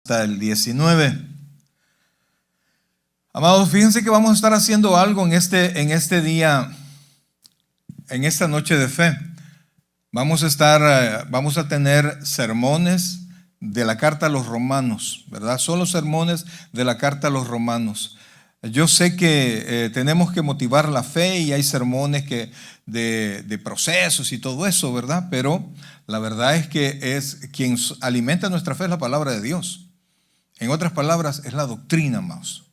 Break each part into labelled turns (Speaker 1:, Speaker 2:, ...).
Speaker 1: hasta el 19. Amados, fíjense que vamos a estar haciendo algo en este día, en esta noche de fe. Vamos a tener sermones de la carta a los romanos, ¿verdad? Son los sermones de la carta a los romanos. Yo sé que tenemos que motivar la fe y hay sermones de procesos y todo eso, ¿verdad? Pero la verdad es que quien alimenta nuestra fe es la palabra de Dios. En otras palabras, es la doctrina, amados.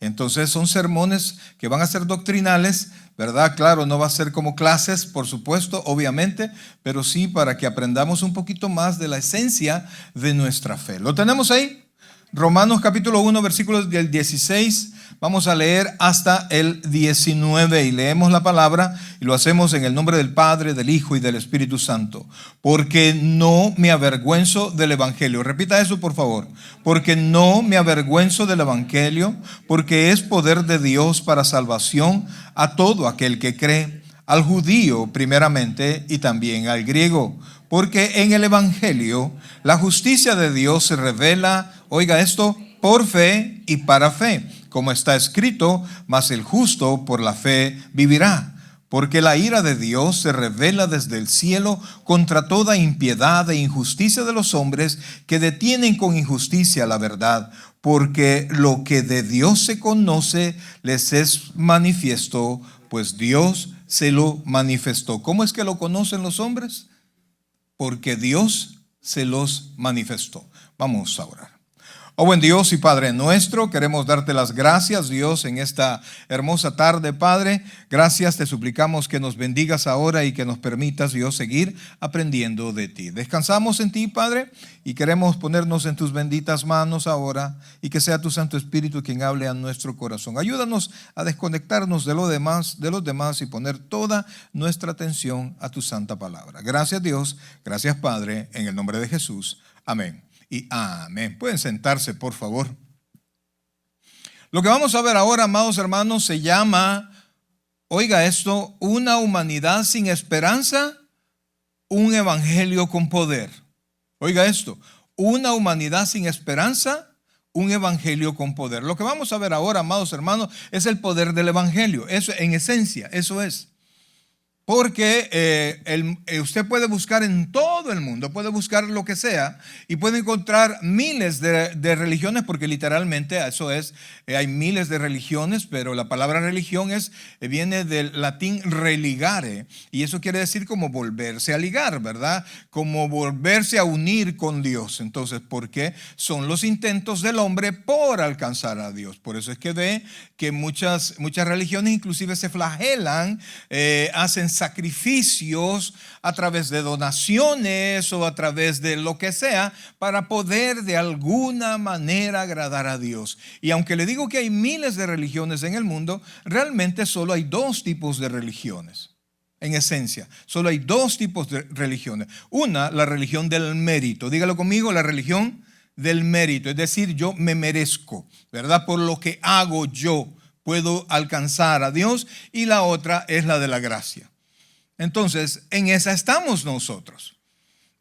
Speaker 1: Entonces son sermones que van a ser doctrinales, ¿verdad? Claro, no va a ser como clases, por supuesto, obviamente, pero sí para que aprendamos un poquito más de la esencia de nuestra fe. ¿Lo tenemos ahí? Romanos capítulo 1, versículos del 16, vamos a leer hasta el 19 y leemos la palabra y lo hacemos en el nombre del Padre, del Hijo y del Espíritu Santo. Porque no me avergüenzo del Evangelio. Repita eso, por favor. Porque no me avergüenzo del Evangelio, porque es poder de Dios para salvación a todo aquel que cree, al judío primeramente y también al griego. Porque en el Evangelio la justicia de Dios se revela, oiga esto, por fe y para fe, como está escrito, mas el justo por la fe vivirá. Porque la ira de Dios se revela desde el cielo contra toda impiedad e injusticia de los hombres que detienen con injusticia la verdad. Porque lo que de Dios se conoce les es manifiesto, pues Dios se lo manifestó. ¿Cómo es que lo conocen los hombres? Porque Dios se los manifestó. Vamos a orar. Oh buen Dios y Padre nuestro, queremos darte las gracias, Dios, en esta hermosa tarde, Padre. Gracias, te suplicamos que nos bendigas ahora y que nos permitas, Dios, seguir aprendiendo de ti. Descansamos en ti, Padre, y queremos ponernos en tus benditas manos ahora y que sea tu Santo Espíritu quien hable a nuestro corazón. Ayúdanos a desconectarnos de los demás y poner toda nuestra atención a tu santa palabra. Gracias, Dios. Gracias, Padre, en el nombre de Jesús. Amén. Y amén. Pueden sentarse, por favor. Lo que vamos a ver ahora, amados hermanos, se llama, oiga esto, una humanidad sin esperanza, un evangelio con poder. Oiga esto, una humanidad sin esperanza, un evangelio con poder. Lo que vamos a ver ahora, amados hermanos, es el poder del evangelio. Eso, en esencia, eso es. Porque usted puede buscar en todo el mundo, puede buscar lo que sea y puede encontrar miles de religiones, porque literalmente eso es, hay miles de religiones, pero la palabra religión viene del latín religare y eso quiere decir como volverse a ligar, ¿verdad? Como volverse a unir con Dios. Entonces, ¿por qué? Son los intentos del hombre por alcanzar a Dios. Por eso es que ve que muchas religiones inclusive se flagelan, hacen sacrificios a través de donaciones o a través de lo que sea para poder de alguna manera agradar a Dios. Y aunque le digo que hay miles de religiones en el mundo, realmente solo hay dos tipos de religiones. En esencia, solo hay dos tipos de religiones. Una, la religión del mérito. Dígalo conmigo, la religión del mérito. Es decir, yo me merezco, ¿verdad? Por lo que hago yo puedo alcanzar a Dios. Y la otra es la de la gracia. Entonces, en esa estamos nosotros,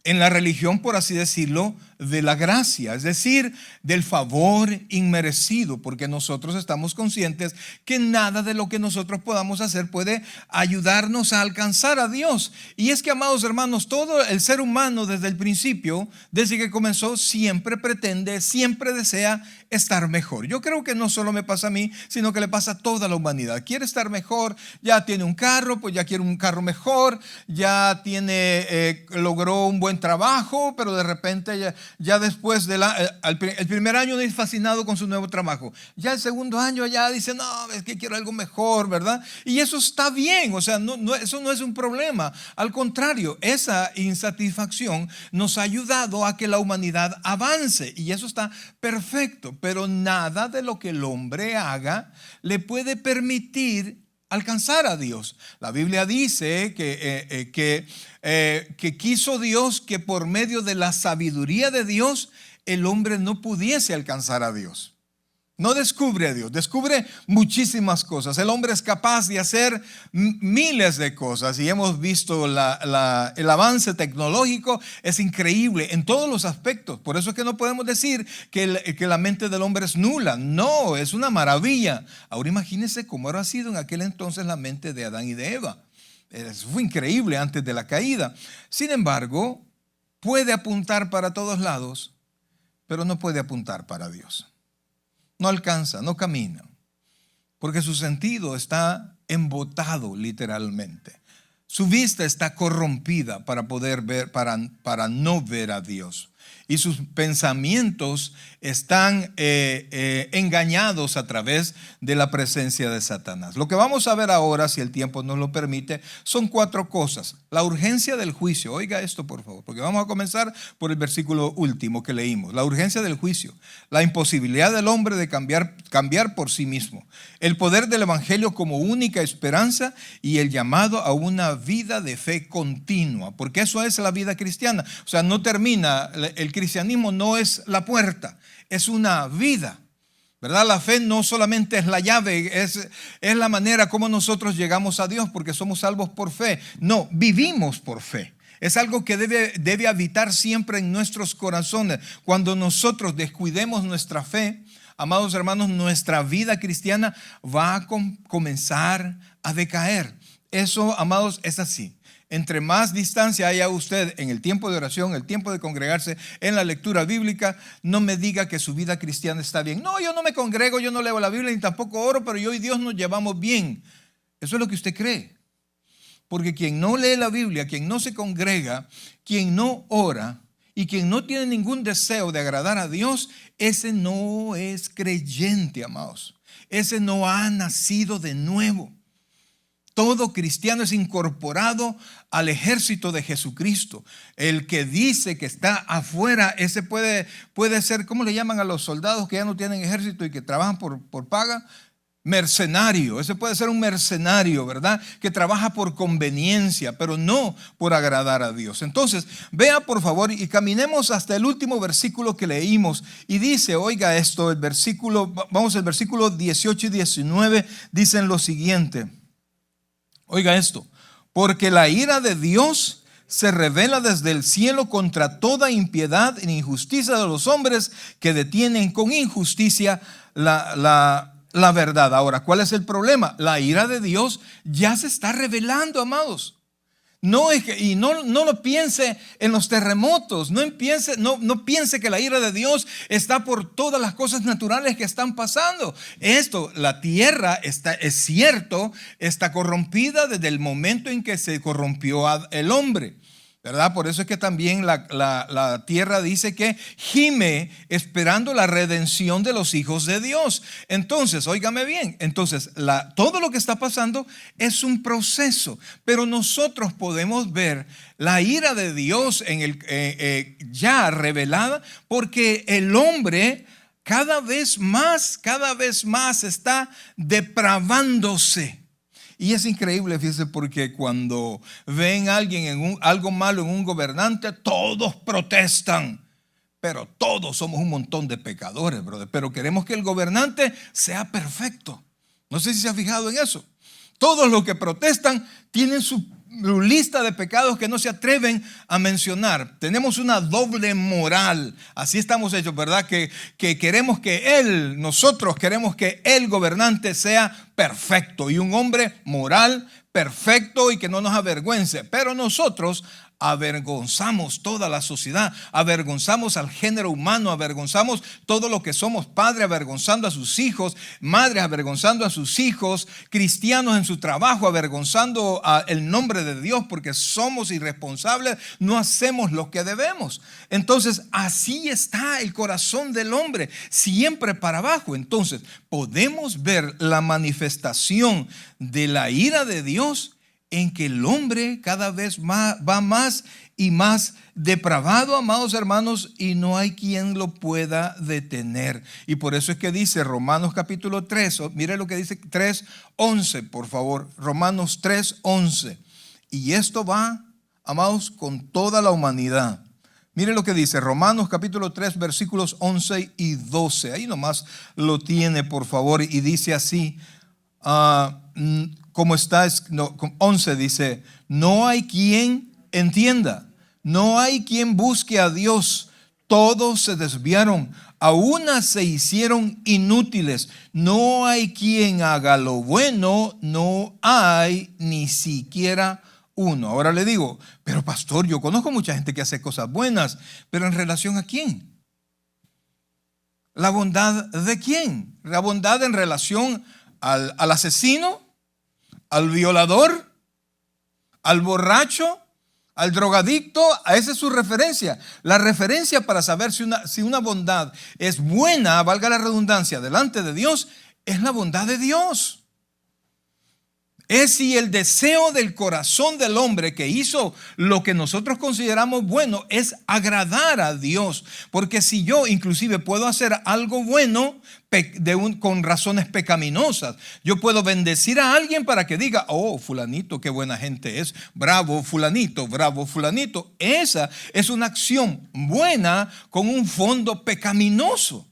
Speaker 1: en la religión, por así decirlo, de la gracia, es decir, del favor inmerecido, porque nosotros estamos conscientes que nada de lo que nosotros podamos hacer puede ayudarnos a alcanzar a Dios. Y es que, amados hermanos, todo el ser humano desde el principio, desde que comenzó, siempre pretende, siempre desea estar mejor. Yo creo que no solo me pasa a mí, sino que le pasa a toda la humanidad. Quiere estar mejor, ya tiene un carro, pues ya quiere un carro mejor, ya logró un buen trabajo, pero de repente ya después el primer año es fascinado con su nuevo trabajo. Ya el segundo año ya dice, no, es que quiero algo mejor, ¿verdad? Y eso está bien, o sea, eso no es un problema. Al contrario, esa insatisfacción nos ha ayudado a que la humanidad avance y eso está perfecto, pero nada de lo que el hombre haga le puede permitir alcanzar a Dios. La Biblia dice que quiso Dios que por medio de la sabiduría de Dios el hombre no pudiese alcanzar a Dios. No descubre a Dios, descubre muchísimas cosas. El hombre es capaz de hacer miles de cosas y hemos visto el avance tecnológico es increíble en todos los aspectos. Por eso es que no podemos decir que la mente del hombre es nula. No, es una maravilla. Ahora imagínense cómo habrá sido en aquel entonces la mente de Adán y de Eva. Eso fue increíble antes de la caída. Sin embargo, puede apuntar para todos lados, pero no puede apuntar para Dios. No alcanza, no camina, porque su sentido está embotado literalmente. Su vista está corrompida para poder ver, para no ver a Dios. Y sus pensamientos están engañados a través de la presencia de Satanás. Lo que vamos a ver ahora, si el tiempo nos lo permite, son 4 cosas. La urgencia del juicio. Oiga esto, por favor, porque vamos a comenzar por el versículo último que leímos. La urgencia del juicio. La imposibilidad del hombre de cambiar por sí mismo. El poder del evangelio como única esperanza y el llamado a una vida de fe continua. Porque eso es la vida cristiana. O sea, no termina. El cristianismo no es la puerta, es una vida, ¿verdad? La fe no solamente es la llave, es la manera como nosotros llegamos a Dios porque somos salvos por fe. No, vivimos por fe. Es algo que debe habitar siempre en nuestros corazones. Cuando nosotros descuidemos nuestra fe, amados hermanos, nuestra vida cristiana va a comenzar a decaer. Eso, amados, es así. Entre más distancia haya usted en el tiempo de oración, el tiempo de congregarse, en la lectura bíblica, no me diga que su vida cristiana está bien. No, yo no me congrego, yo no leo la Biblia ni tampoco oro, pero yo y Dios nos llevamos bien. Eso es lo que usted cree. Porque quien no lee la Biblia, quien no se congrega, quien no ora y quien no tiene ningún deseo de agradar a Dios, ese no es creyente, amados. Ese no ha nacido de nuevo. Todo cristiano es incorporado al ejército de Jesucristo. El que dice que está afuera, ese puede ser, ¿cómo le llaman a los soldados que ya no tienen ejército y que trabajan por paga? Mercenario. Ese puede ser un mercenario, ¿verdad? Que trabaja por conveniencia, pero no por agradar a Dios. Entonces, vea por favor y caminemos hasta el último versículo que leímos. Y dice, oiga esto, el versículo 18 y 19 dicen lo siguiente. Oiga esto, porque la ira de Dios se revela desde el cielo contra toda impiedad e injusticia de los hombres que detienen con injusticia la verdad. Ahora, ¿cuál es el problema? La ira de Dios ya se está revelando, amados. No lo piense en los terremotos, no piense que la ira de Dios está por todas las cosas naturales que están pasando. La tierra es cierto, está corrompida desde el momento en que se corrompió el hombre, ¿verdad? Por eso es que también la tierra dice que gime esperando la redención de los hijos de Dios. Entonces, óigame bien, todo lo que está pasando es un proceso, pero nosotros podemos ver la ira de Dios ya revelada porque el hombre cada vez más está depravándose. Y es increíble, fíjense, porque cuando ven a alguien algo malo en un gobernante, todos protestan. Pero todos somos un montón de pecadores, brother. Pero queremos que el gobernante sea perfecto. No sé si se ha fijado en eso. Todos los que protestan tienen su lista de pecados que no se atreven a mencionar. Tenemos una doble moral. Así estamos hechos, ¿verdad? Que queremos nosotros queremos que el gobernante sea perfecto y un hombre moral, perfecto y que no nos avergüence. Pero nosotros avergonzamos toda la sociedad, avergonzamos al género humano, avergonzamos todo lo que somos, padres avergonzando a sus hijos, madres avergonzando a sus hijos, cristianos en su trabajo avergonzando el nombre de Dios porque somos irresponsables, no hacemos lo que debemos. Entonces, así está el corazón del hombre, siempre para abajo. Entonces, podemos ver la manifestación de la ira de Dios en que el hombre cada vez más va más y más depravado, amados hermanos, y no hay quien lo pueda detener. Y por eso es que dice Romanos capítulo 3, mire lo que dice 3:11, por favor, Romanos 3:11. Y esto va, amados, con toda la humanidad. Mire lo que dice Romanos capítulo 3 versículos 11 y 12. Ahí nomás lo tiene, por favor, y dice así, como está, 11 dice, no hay quien entienda, no hay quien busque a Dios, todos se desviaron, a una se hicieron inútiles, no hay quien haga lo bueno, no hay ni siquiera uno. Ahora le digo, pero pastor, yo conozco mucha gente que hace cosas buenas, pero ¿en relación a quién? ¿La bondad de quién? ¿La bondad en relación al asesino, al violador, al borracho, al drogadicto? Esa es su referencia. La referencia para saber si una bondad es buena, valga la redundancia, delante de Dios, es la bondad de Dios. Es si el deseo del corazón del hombre que hizo lo que nosotros consideramos bueno es agradar a Dios. Porque si yo inclusive puedo hacer algo bueno con razones pecaminosas, yo puedo bendecir a alguien para que diga, oh, fulanito, qué buena gente es, bravo fulanito, bravo fulanito. Esa es una acción buena con un fondo pecaminoso.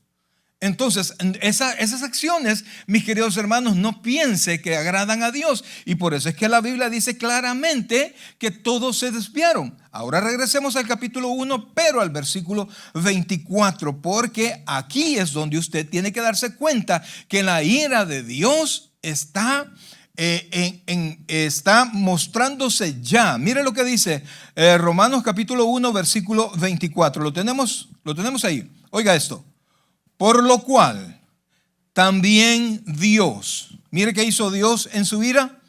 Speaker 1: Entonces, esas acciones, mis queridos hermanos, no piense que agradan a Dios. Y por eso es que la Biblia dice claramente que todos se desviaron. Ahora regresemos al capítulo 1, pero al versículo 24, porque aquí es donde usted tiene que darse cuenta que la ira de Dios está mostrándose ya. Mire lo que dice Romanos capítulo 1, versículo 24. Lo tenemos ahí. Oiga esto. Por lo cual, también Dios, mire qué hizo Dios en su ira,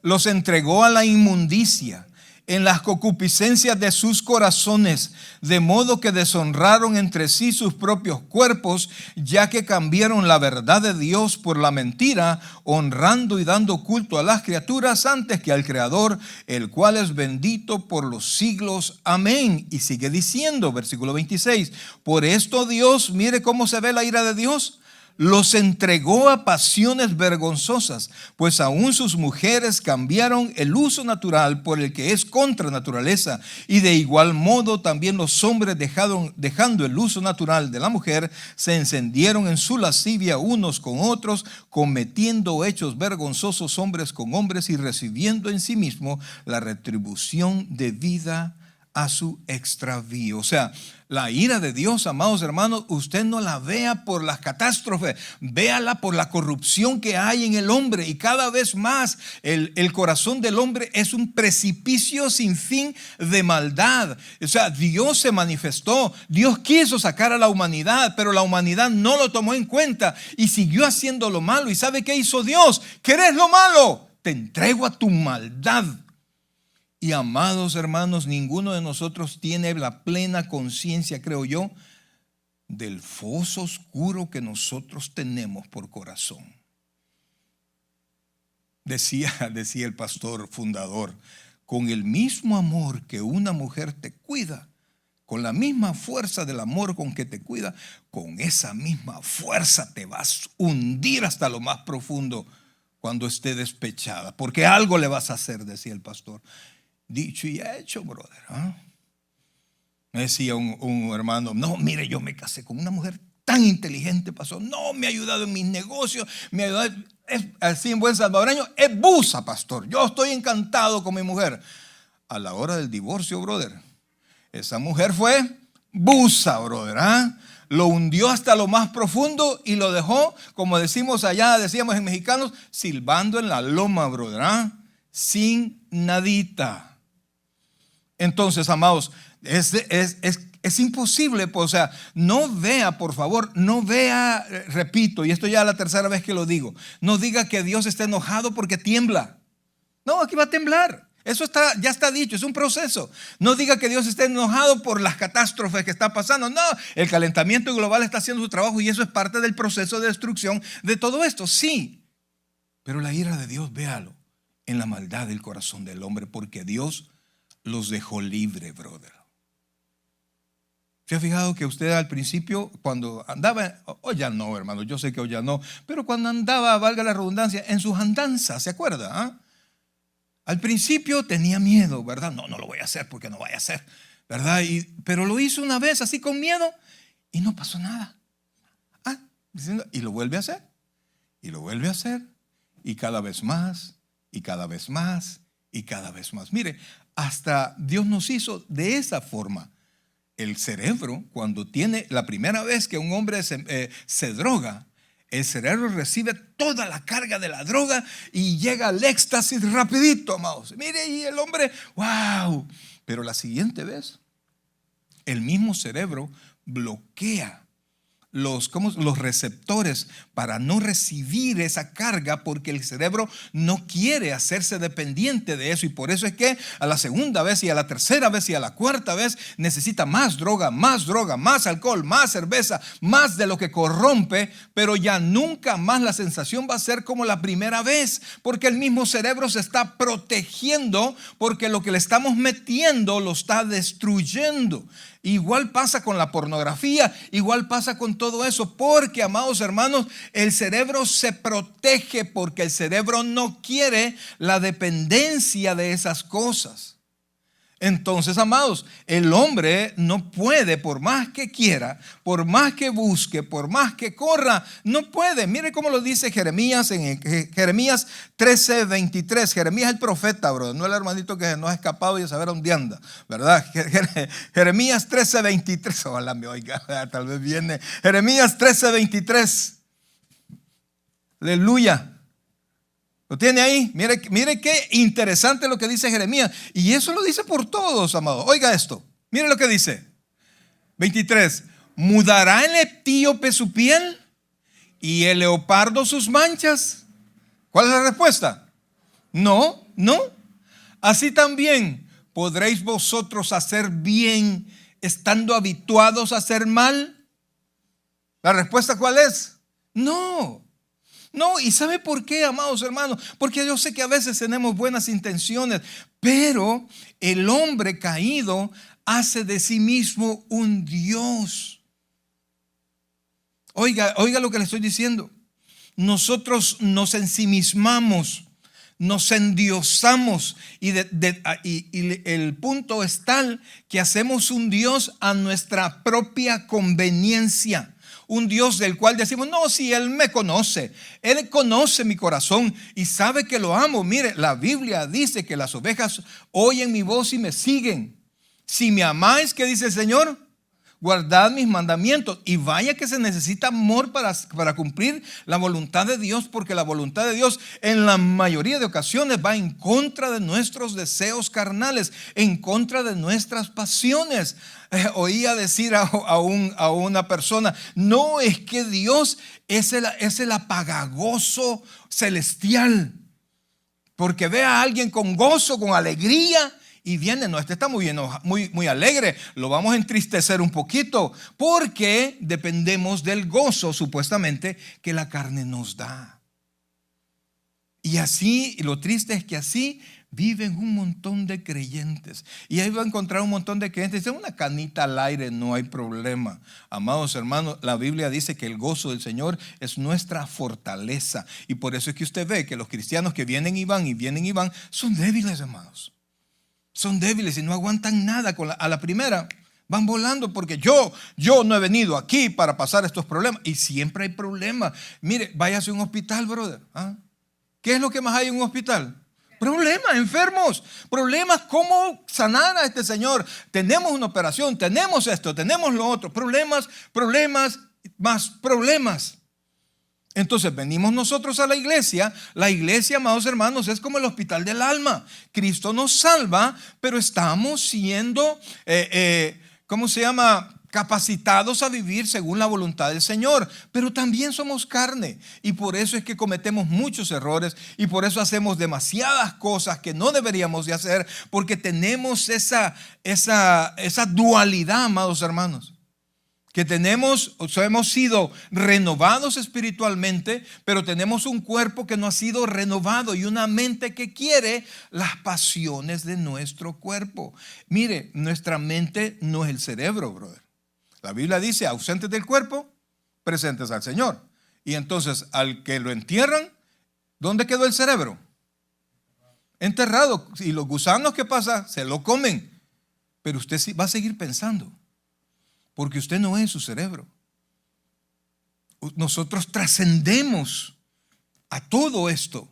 Speaker 1: los entregó a la inmundicia en las concupiscencias de sus corazones, de modo que deshonraron entre sí sus propios cuerpos, ya que cambiaron la verdad de Dios por la mentira, honrando y dando culto a las criaturas antes que al Creador, el cual es bendito por los siglos. Amén. Y sigue diciendo, versículo 26, por esto Dios, mire cómo se ve la ira de Dios, los entregó a pasiones vergonzosas, pues aún sus mujeres cambiaron el uso natural por el que es contra naturaleza, y de igual modo también los hombres dejando el uso natural de la mujer, se encendieron en su lascivia unos con otros, cometiendo hechos vergonzosos hombres con hombres y recibiendo en sí mismo la retribución debida a su extravío. O sea, la ira de Dios, amados hermanos, usted no la vea por las catástrofes, véala por la corrupción que hay en el hombre. Y cada vez más el corazón del hombre es un precipicio sin fin de maldad. O sea, Dios se manifestó, Dios quiso sacar a la humanidad, pero la humanidad no lo tomó en cuenta y siguió haciendo lo malo. ¿Y sabe qué hizo Dios? ¿Querés lo malo? Te entrego a tu maldad. Y amados hermanos, ninguno de nosotros tiene la plena conciencia, creo yo, del foso oscuro que nosotros tenemos por corazón. Decía el pastor fundador, con el mismo amor que una mujer te cuida, con la misma fuerza del amor con que te cuida, con esa misma fuerza te vas a hundir hasta lo más profundo cuando esté despechada, porque algo le vas a hacer, decía el pastor. Dicho y hecho, brother. Me decía un hermano, no, mire, yo me casé con una mujer tan inteligente, pastor. No, me ha ayudado en mis negocios, me ha ayudado, así en buen salvadoreño, es busa, pastor. Yo estoy encantado con mi mujer. A la hora del divorcio, brother, esa mujer fue busa, brother. Lo hundió hasta lo más profundo y lo dejó, como decimos decíamos en mexicanos, silbando en la loma, brother. Sin nadita. Entonces, amados, es imposible, pues, o sea, no vea, por favor, no vea, repito, y esto ya es la tercera vez que lo digo, no diga que Dios está enojado porque tiembla. No, aquí va a temblar. Eso ya está dicho, es un proceso. No diga que Dios está enojado por las catástrofes que está pasando. No, el calentamiento global está haciendo su trabajo y eso es parte del proceso de destrucción de todo esto, sí. Pero la ira de Dios, véalo, en la maldad del corazón del hombre, porque Dios los dejó libre, brother. ¿Se ha fijado que usted al principio, cuando andaba, hoy ya no, hermano, yo sé que hoy ya no, pero cuando andaba, valga la redundancia, en sus andanzas, ¿se acuerda? Al principio tenía miedo, ¿verdad? No lo voy a hacer porque no vaya a ser. ¿verdad? Pero lo hizo una vez así con miedo y no pasó nada. Y lo vuelve a hacer, y lo vuelve a hacer, y cada vez más, y cada vez más, y cada vez más. Mire, hasta Dios nos hizo de esa forma. El cerebro, cuando tiene la primera vez que un hombre se droga, el cerebro recibe toda la carga de la droga y llega al éxtasis rapidito, amados. Mire, y el hombre, wow. Pero la siguiente vez, el mismo cerebro bloquea los receptores para no recibir esa carga, porque el cerebro no quiere hacerse dependiente de eso, y por eso es que a la segunda vez y a la tercera vez y a la cuarta vez necesita más droga, más alcohol, más cerveza, más de lo que corrompe, pero ya nunca más la sensación va a ser como la primera vez, porque el mismo cerebro se está protegiendo, porque lo que le estamos metiendo lo está destruyendo. Igual pasa con la pornografía, igual pasa con todo eso, porque, amados hermanos, el cerebro se protege porque el cerebro no quiere la dependencia de esas cosas. Entonces, amados, el hombre no puede, por más que quiera, por más que busque, por más que corra, no puede. Mire cómo lo dice Jeremías en Jeremías 13:23. Jeremías el profeta, brother, no el hermanito que nos ha escapado y a saber dónde anda, ¿verdad? Jeremías 13:23. Ojalá me oiga, tal vez viene. Jeremías 13:23. Aleluya. ¿Lo tiene ahí? Mire qué interesante lo que dice Jeremías. Y eso lo dice por todos, amados. Oiga esto. Mire lo que dice. 23. ¿Mudará el etíope su piel y el leopardo sus manchas? ¿Cuál es la respuesta? No. Así también podréis vosotros hacer bien estando habituados a hacer mal. ¿La respuesta cuál es? No, ¿y sabe por qué, amados hermanos? Porque yo sé que a veces tenemos buenas intenciones, pero el hombre caído hace de sí mismo un Dios. Oiga lo que le estoy diciendo. Nosotros nos ensimismamos, nos endiosamos y el punto es tal que hacemos un Dios a nuestra propia conveniencia. Un Dios del cual decimos, no, si Él me conoce, Él conoce mi corazón y sabe que lo amo. Mire, la Biblia dice que las ovejas oyen mi voz y me siguen. Si me amáis, ¿qué dice el Señor? Guardad mis mandamientos. Y vaya que se necesita amor para cumplir la voluntad de Dios, porque la voluntad de Dios en la mayoría de ocasiones va en contra de nuestros deseos carnales, en contra de nuestras pasiones. Oía decir a una persona, no, es que Dios es el apagagozo celestial, porque ve a alguien con gozo, con alegría, y viene, no, este está muy alegre, lo vamos a entristecer un poquito, porque dependemos del gozo supuestamente que la carne nos da. Y así, lo triste es que así viven un montón de creyentes. Y ahí va a encontrar un montón de creyentes. Dicen, una canita al aire, no hay problema. Amados hermanos, la Biblia dice que el gozo del Señor es nuestra fortaleza. Y por eso es que usted ve que los cristianos que vienen y van son débiles, amados. Son débiles y no aguantan nada. A la primera van volando, porque yo no he venido aquí para pasar estos problemas. Y siempre hay problemas. Mire, váyase a un hospital, brother. ¿Qué es lo que más hay en un hospital? Problemas, enfermos, problemas. ¿Cómo sanar a este señor? Tenemos una operación, tenemos esto, tenemos lo otro. Problemas, más problemas. Entonces venimos nosotros a la iglesia. La iglesia, amados hermanos, es como el hospital del alma. Cristo nos salva, pero estamos siendo, capacitados a vivir según la voluntad del Señor. Pero también somos carne, y por eso es que cometemos muchos errores, y por eso hacemos demasiadas cosas que no deberíamos de hacer, porque tenemos esa dualidad, amados hermanos. Que hemos sido renovados espiritualmente, pero tenemos un cuerpo que no ha sido renovado y una mente que quiere las pasiones de nuestro cuerpo. Mire, nuestra mente no es el cerebro, brother. La Biblia dice, ausentes del cuerpo, presentes al Señor. Y entonces, al que lo entierran, ¿dónde quedó el cerebro? Enterrado. Y los gusanos, ¿qué pasa? Se lo comen. pero usted sí va a seguir pensando, porque usted no es su cerebro. Nosotros trascendemos a todo esto.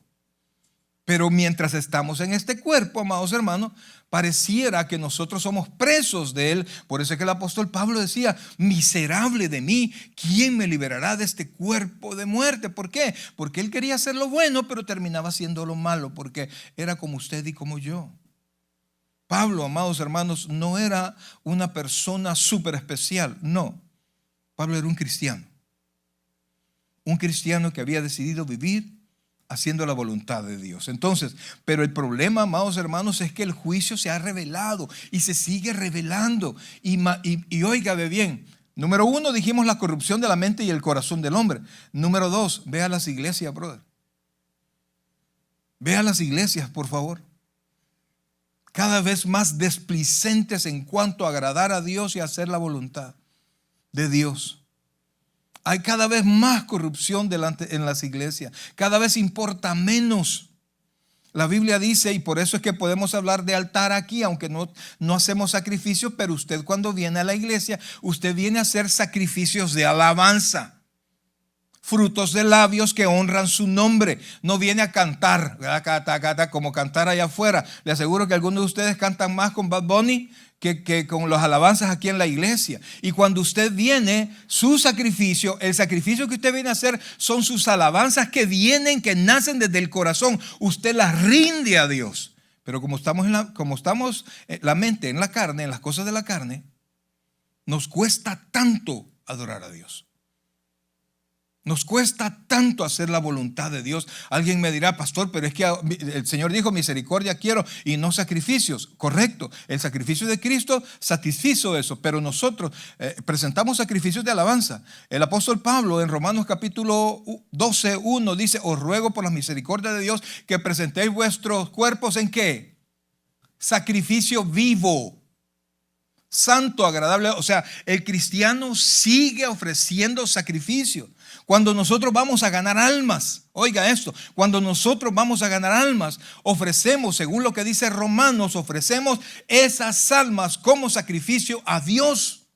Speaker 1: Pero mientras estamos en este cuerpo, amados hermanos, pareciera que nosotros somos presos de él. Por eso es que el apóstol Pablo decía: miserable de mí, ¿quién me liberará de este cuerpo de muerte? ¿Por qué? Porque él quería hacer lo bueno, pero terminaba haciendo lo malo, porque era como usted y como yo. Pablo, amados hermanos, no era una persona súper especial, no. Pablo era un cristiano que había decidido vivir haciendo la voluntad de Dios. Entonces, pero el problema, amados hermanos, es que el juicio se ha revelado y se sigue revelando. Y óigame bien, número 1, dijimos la corrupción de la mente y el corazón del hombre. Número 2, vea las iglesias, brother. Vea las iglesias, por favor. Cada vez más desplicentes en cuanto a agradar a Dios y hacer la voluntad de Dios. Hay cada vez más corrupción en las iglesias. Cada vez importa menos. La Biblia dice, y por eso es que podemos hablar de altar aquí, aunque no hacemos sacrificios, pero usted cuando viene a la iglesia, usted viene a hacer sacrificios de alabanza. Frutos de labios que honran su nombre. No viene a cantar, como cantar allá afuera. Le aseguro que algunos de ustedes cantan más con Bad Bunny que con las alabanzas aquí en la iglesia. Y cuando usted viene, su sacrificio, el sacrificio que usted viene a hacer son sus alabanzas que nacen desde el corazón. Usted las rinde a Dios. Pero como estamos la mente en la carne, en las cosas de la carne, nos cuesta tanto adorar a Dios. Nos cuesta tanto hacer la voluntad de Dios. Alguien me dirá: pastor, pero es que el Señor dijo misericordia quiero y no sacrificios. Correcto, el sacrificio de Cristo satisfizo eso, pero nosotros presentamos sacrificios de alabanza. El apóstol Pablo en Romanos capítulo 12:1 dice: os ruego por la misericordia de Dios que presentéis vuestros cuerpos ¿en qué? Sacrificio vivo, santo, agradable. O sea, el cristiano sigue ofreciendo sacrificio. Cuando nosotros vamos a ganar almas, oiga esto, cuando nosotros vamos a ganar almas, ofrecemos, según lo que dice Romanos, ofrecemos esas almas como sacrificio a Dios.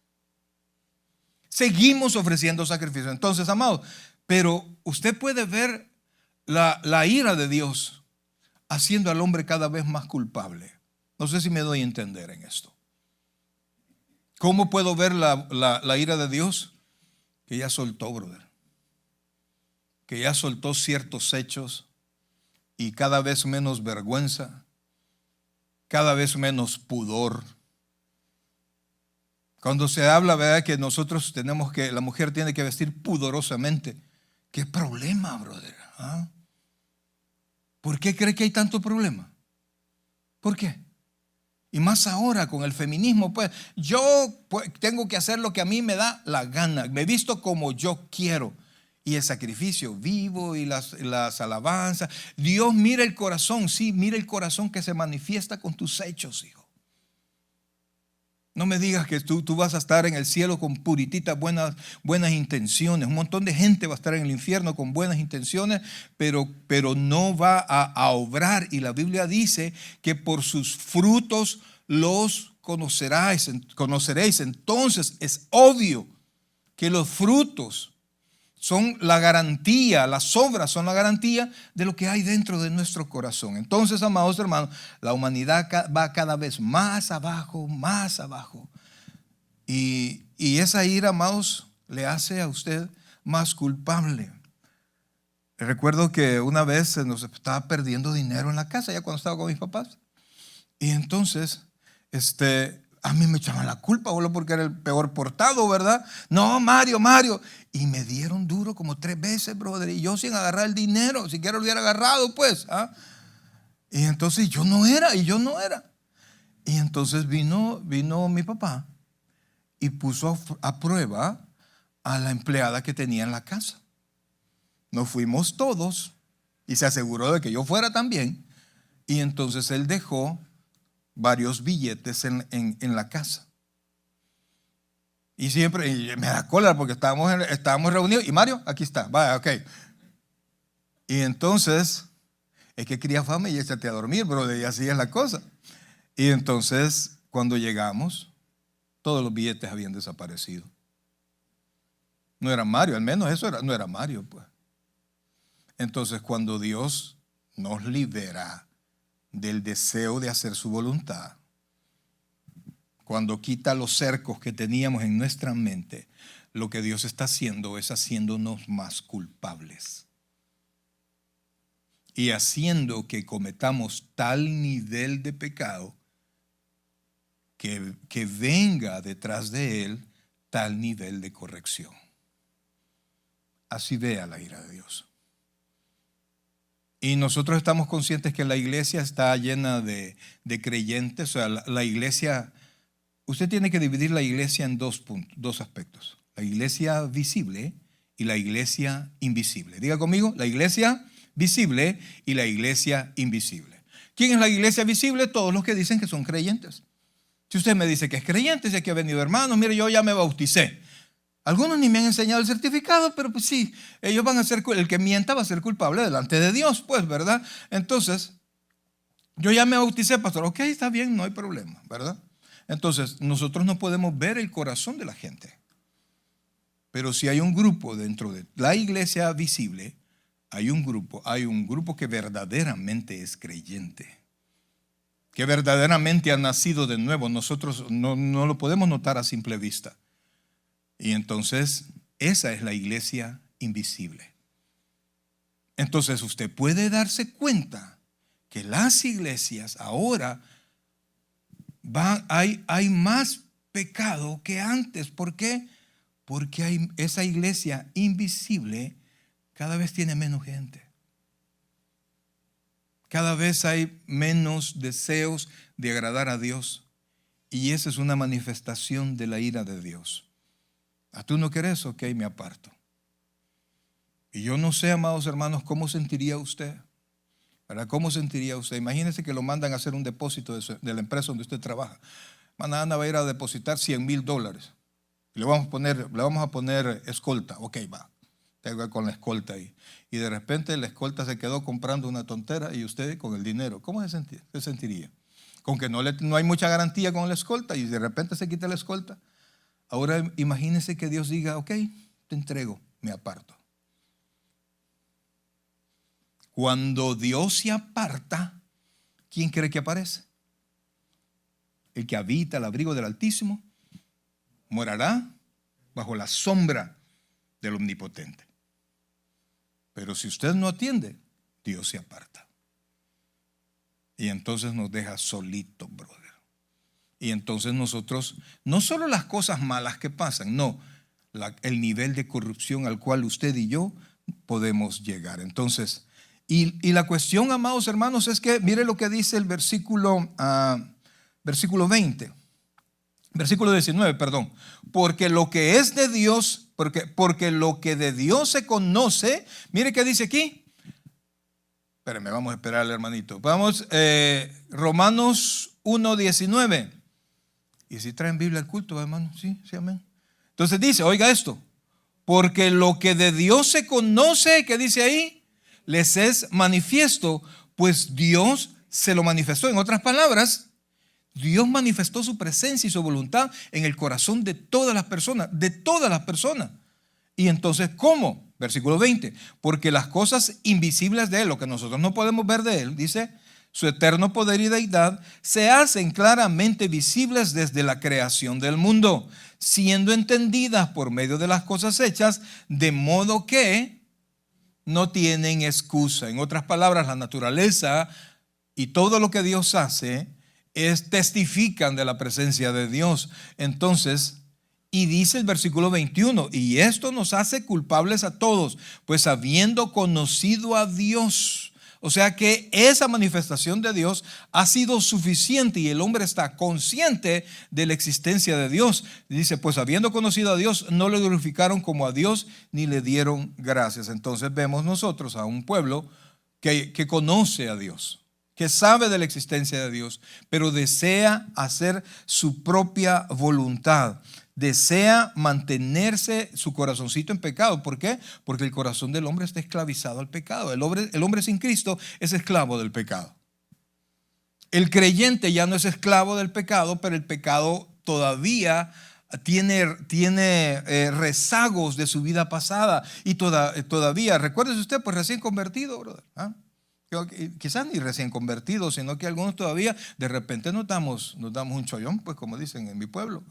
Speaker 1: Seguimos ofreciendo sacrificio. Entonces, amados, pero usted puede ver la ira de Dios haciendo al hombre cada vez más culpable. No sé si me doy a entender en esto. ¿Cómo puedo ver la ira de Dios? Que ya soltó, brother. Que ya soltó ciertos hechos y cada vez menos vergüenza, cada vez menos pudor. Cuando se habla, ¿verdad?, que nosotros la mujer tiene que vestir pudorosamente. ¿Qué problema, brother? ¿Ah? ¿Por qué cree que hay tanto problema? ¿Por qué? Y más ahora con el feminismo, pues yo tengo que hacer lo que a mí me da la gana. Me visto como yo quiero. Y el sacrificio vivo y las alabanzas. Dios mira el corazón, sí, mira el corazón que se manifiesta con tus hechos, hijo. No me digas que tú vas a estar en el cielo con purititas buenas intenciones. Un montón de gente va a estar en el infierno con buenas intenciones, pero no va a obrar. Y la Biblia dice que por sus frutos los conoceréis. Entonces es obvio que los frutos son la garantía, las obras son la garantía de lo que hay dentro de nuestro corazón. Entonces, amados hermanos, la humanidad va cada vez más abajo, más abajo. Y esa ira, amados, le hace a usted más culpable. Recuerdo que una vez se nos estaba perdiendo dinero en la casa, ya cuando estaba con mis papás. Y entonces, a mí me echaban la culpa, boludo, porque era el peor portado, ¿verdad? No, Mario. Y me dieron duro como 3 veces, brother. Y yo sin agarrar el dinero, siquiera lo hubiera agarrado, pues. ¿Ah? Y entonces yo no era. Y entonces vino mi papá y puso a prueba a la empleada que tenía en la casa. Nos fuimos todos y se aseguró de que yo fuera también. Y entonces él dejó varios billetes en la casa. Y siempre me da cólera porque estábamos reunidos. Y Mario, aquí está, vaya, ok. Y entonces, es que cría fama y échate a dormir, brother, y así es la cosa. Y entonces cuando llegamos, todos los billetes habían desaparecido. No era Mario, al menos eso no era Mario, pues. Entonces, cuando Dios nos libera del deseo de hacer su voluntad, cuando quita los cercos que teníamos en nuestra mente, lo que Dios está haciendo es haciéndonos más culpables y haciendo que cometamos tal nivel de pecado que venga detrás de él tal nivel de corrección. Así vea la ira de Dios. Y nosotros estamos conscientes que la iglesia está llena de creyentes. O sea, la iglesia, usted tiene que dividir la iglesia en dos aspectos. La iglesia visible y la iglesia invisible. Diga conmigo, la iglesia visible y la iglesia invisible. ¿Quién es la iglesia visible? Todos los que dicen que son creyentes. Si usted me dice que es creyente, si aquí ha venido hermanos, mire, yo ya me bauticé. Algunos ni me han enseñado el certificado, pero pues sí, ellos van a ser, el que mienta va a ser culpable delante de Dios, pues, ¿verdad? Entonces, yo ya me bauticé, pastor, ok, está bien, no hay problema, ¿verdad? Entonces, nosotros no podemos ver el corazón de la gente. Pero si hay un grupo dentro de la iglesia visible, hay un grupo que verdaderamente es creyente, que verdaderamente ha nacido de nuevo. Nosotros no lo podemos notar a simple vista. Y entonces, esa es la iglesia invisible. Entonces, usted puede darse cuenta que las iglesias ahora hay más pecado que antes. ¿Por qué? Porque esa iglesia invisible cada vez tiene menos gente. Cada vez hay menos deseos de agradar a Dios. Y esa es una manifestación de la ira de Dios. ¿Tú no querés? Ok, me aparto. Y yo no sé, amados hermanos, ¿cómo sentiría usted? ¿Verdad? ¿Cómo sentiría usted? Imagínese que lo mandan a hacer un depósito de la empresa donde usted trabaja. Mañana va a ir a depositar $100,000. Le vamos a poner escolta. Ok, va. Tengo con la escolta ahí. Y de repente la escolta se quedó comprando una tontera y usted con el dinero. ¿Cómo se sentiría? Con que no hay mucha garantía con la escolta y de repente se quita la escolta. Ahora imagínese que Dios diga, ok, te entrego, me aparto. Cuando Dios se aparta, ¿quién cree que aparece? El que habita al abrigo del Altísimo morará bajo la sombra del Omnipotente. Pero si usted no atiende, Dios se aparta. Y entonces nos deja solitos, brother. Y entonces nosotros, no solo las cosas malas que pasan, no, el nivel de corrupción al cual usted y yo podemos llegar. Entonces, y la cuestión, amados hermanos, es que mire lo que dice el versículo 20, versículo 19, perdón. Porque lo que es de Dios, porque lo que de Dios se conoce, mire qué dice aquí. Espérenme, vamos a esperar al hermanito. Vamos, Romanos 1:19. ¿Y si traen Biblia al culto, hermano? Sí, amén. Entonces dice, oiga esto, porque lo que de Dios se conoce, ¿qué dice ahí? Les es manifiesto, pues Dios se lo manifestó. En otras palabras, Dios manifestó su presencia y su voluntad en el corazón de todas las personas, Y entonces, ¿cómo? Versículo 20, porque las cosas invisibles de Él, lo que nosotros no podemos ver de Él, dice, su eterno poder y deidad se hacen claramente visibles desde la creación del mundo, siendo entendidas por medio de las cosas hechas, de modo que no tienen excusa. En otras palabras, la naturaleza y todo lo que Dios hace testifican de la presencia de Dios. Entonces, y dice el versículo 21, y esto nos hace culpables a todos, pues habiendo conocido a Dios. O sea que esa manifestación de Dios ha sido suficiente y el hombre está consciente de la existencia de Dios. Dice, pues habiendo conocido a Dios, no le glorificaron como a Dios ni le dieron gracias. Entonces vemos nosotros a un pueblo que conoce a Dios, que sabe de la existencia de Dios, pero desea hacer su propia voluntad. Desea mantenerse su corazoncito en pecado. ¿Por qué? Porque el corazón del hombre está esclavizado al pecado. El hombre sin Cristo es esclavo del pecado. El creyente ya no es esclavo del pecado, pero el pecado todavía tiene rezagos de su vida pasada. Y todavía, recuérdese usted, pues recién convertido, brother. Quizás ni recién convertido, sino que algunos todavía de repente nos damos un chollón, pues como dicen en mi pueblo,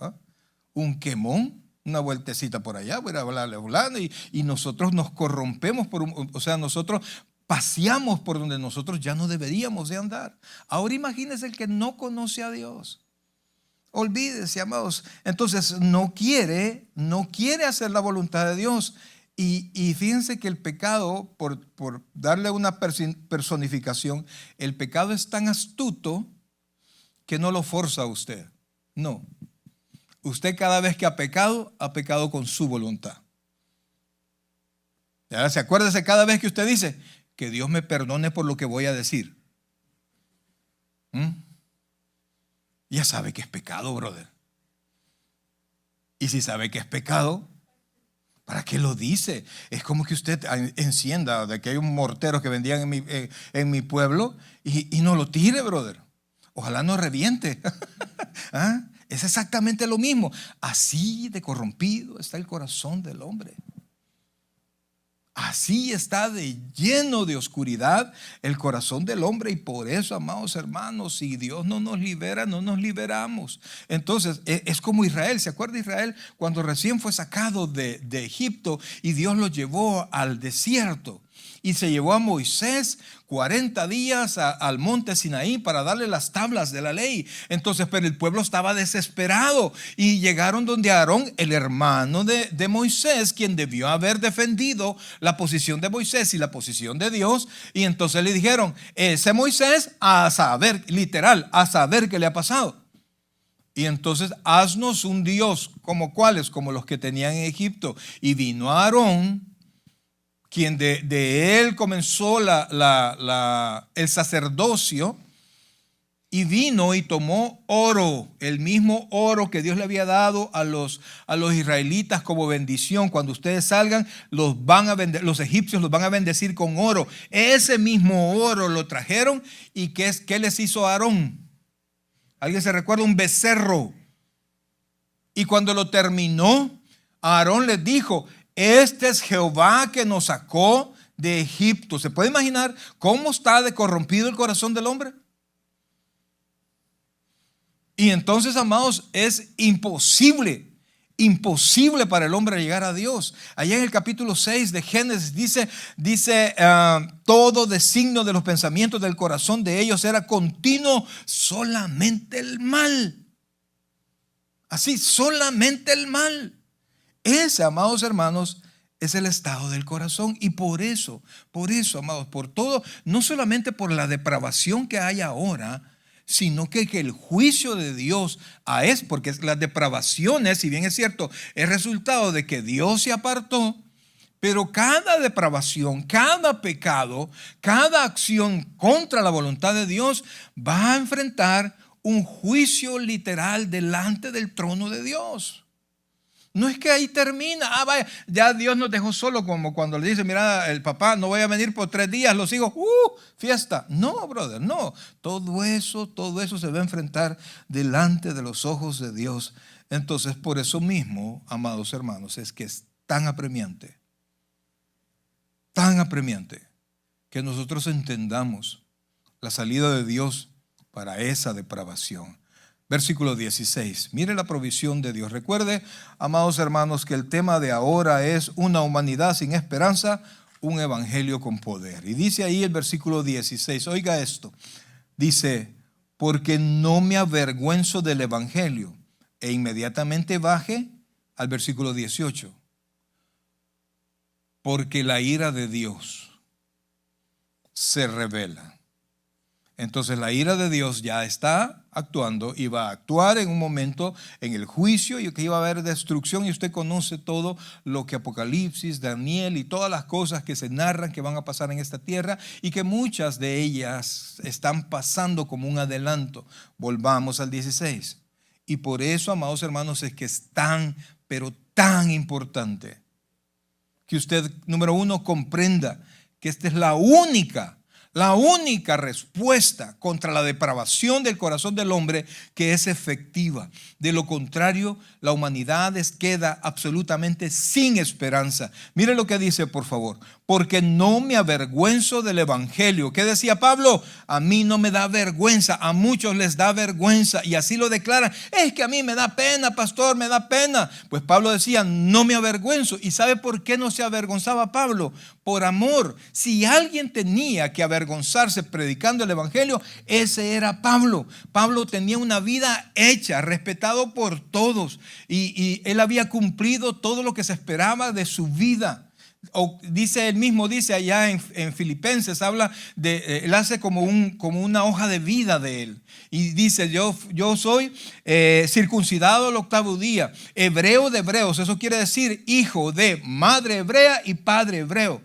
Speaker 1: un quemón, una vueltecita por allá, voy a hablarle a fulano, y nosotros nos corrompemos o sea, nosotros paseamos por donde nosotros ya no deberíamos de andar. Ahora imagínense el que no conoce a Dios. Olvídese, amados. Entonces no quiere hacer la voluntad de Dios. Y fíjense que el pecado, por darle una personificación, el pecado es tan astuto que no lo forza a usted. No. Usted cada vez que ha pecado con su voluntad. Ya, acuérdese cada vez que usted dice, que Dios me perdone por lo que voy a decir. Ya sabe que es pecado, brother. Y si sabe que es pecado, ¿para qué lo dice? Es como que usted encienda, de que hay un mortero que vendían en mi pueblo y no lo tire, brother. Ojalá no reviente. Es exactamente lo mismo. Así de corrompido está el corazón del hombre. Así está de lleno de oscuridad el corazón del hombre, y por eso, amados hermanos, si Dios no nos libera, no nos liberamos. Entonces es como Israel. ¿Se acuerda Israel cuando recién fue sacado de Egipto y Dios lo llevó al desierto? Y se llevó a Moisés 40 días al monte Sinaí para darle las tablas de la ley. Entonces, pero el pueblo estaba desesperado y llegaron donde Aarón, el hermano de Moisés, quien debió haber defendido la posición de Moisés y la posición de Dios. Y entonces le dijeron, ese Moisés, a saber, literal, a saber qué le ha pasado. Y entonces haznos un Dios como cuáles, como los que tenían en Egipto. Y vino Aarón, quien de él comenzó el sacerdocio, y vino y tomó oro, el mismo oro que Dios le había dado a los israelitas como bendición. Cuando ustedes salgan, los egipcios los van a bendecir con oro. Ese mismo oro lo trajeron. ¿Y qué les hizo Aarón? ¿Alguien se recuerda? Un becerro. Y cuando lo terminó, Aarón les dijo, este es Jehová que nos sacó de Egipto. ¿Se puede imaginar cómo está de corrompido el corazón del hombre? Y entonces, amados, es imposible para el hombre llegar a Dios. Allá en el capítulo 6 de Génesis dice todo designio de los pensamientos del corazón de ellos era continuo, solamente el mal. Así, solamente el mal. Ese, amados hermanos, es el estado del corazón. Y por eso, amados, por todo, no solamente por la depravación que hay ahora, sino que el juicio de Dios porque las depravaciones, si bien es cierto, es resultado de que Dios se apartó, pero cada depravación, cada pecado, cada acción contra la voluntad de Dios va a enfrentar un juicio literal delante del trono de Dios. No es que ahí termina. Vaya, ya Dios nos dejó solo, como cuando le dice, mira, el papá no voy a venir por 3 días, los hijos, fiesta. No, brother, no. Todo eso se va a enfrentar delante de los ojos de Dios. Entonces, por eso mismo, amados hermanos, es que es tan apremiante que nosotros entendamos la salida de Dios para esa depravación. Versículo 16, mire la provisión de Dios. Recuerde, amados hermanos, que el tema de ahora es una humanidad sin esperanza, un evangelio con poder. Y dice ahí el versículo 16, oiga esto, dice, porque no me avergüenzo del evangelio. E inmediatamente baje al versículo 18, porque la ira de Dios se revela. Entonces la ira de Dios ya está actuando y va a actuar en un momento en el juicio, y que iba a haber destrucción, y usted conoce todo lo que Apocalipsis, Daniel y todas las cosas que se narran que van a pasar en esta tierra, y que muchas de ellas están pasando como un adelanto. Volvamos al 16. Y por eso, amados hermanos, es que es tan, pero tan importante que usted, número uno, comprenda que esta es la única La única respuesta contra la depravación del corazón del hombre que es efectiva. De lo contrario, la humanidad queda absolutamente sin esperanza. Mire lo que dice, por favor. Porque no me avergüenzo del evangelio. ¿Qué decía Pablo? A mí no me da vergüenza, a muchos les da vergüenza. Y así lo declaran. Es que a mí me da pena, pastor, me da pena. Pues Pablo decía, no me avergüenzo. ¿Y sabe por qué no se avergonzaba Pablo? Por amor. Si alguien tenía que avergonzarse predicando el evangelio, ese era Pablo. Pablo tenía una vida hecha, respetado por todos. Y él había cumplido todo lo que se esperaba de su vida. O dice él mismo, dice allá en Filipenses, habla de, él hace como una hoja de vida de él. Y dice, yo soy circuncidado al 8º día, hebreo de hebreos, eso quiere decir hijo de madre hebrea y padre hebreo.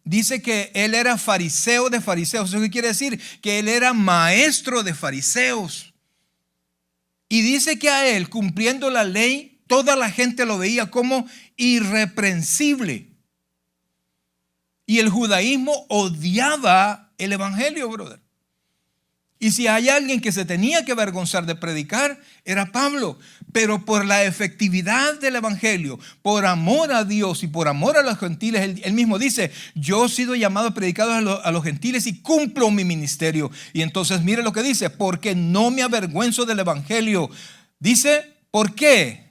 Speaker 1: Dice que él era fariseo de fariseos, eso quiere decir que él era maestro de fariseos. Y dice que a él, cumpliendo la ley, toda la gente lo veía como irreprensible. Y el judaísmo odiaba el evangelio, brother. Y si hay alguien que se tenía que avergonzar de predicar, era Pablo. Pero por la efectividad del evangelio, por amor a Dios y por amor a los gentiles, él mismo dice, yo he sido llamado a predicar a los gentiles y cumplo mi ministerio. Y entonces mire lo que dice, porque no me avergüenzo del evangelio. Dice, ¿por qué?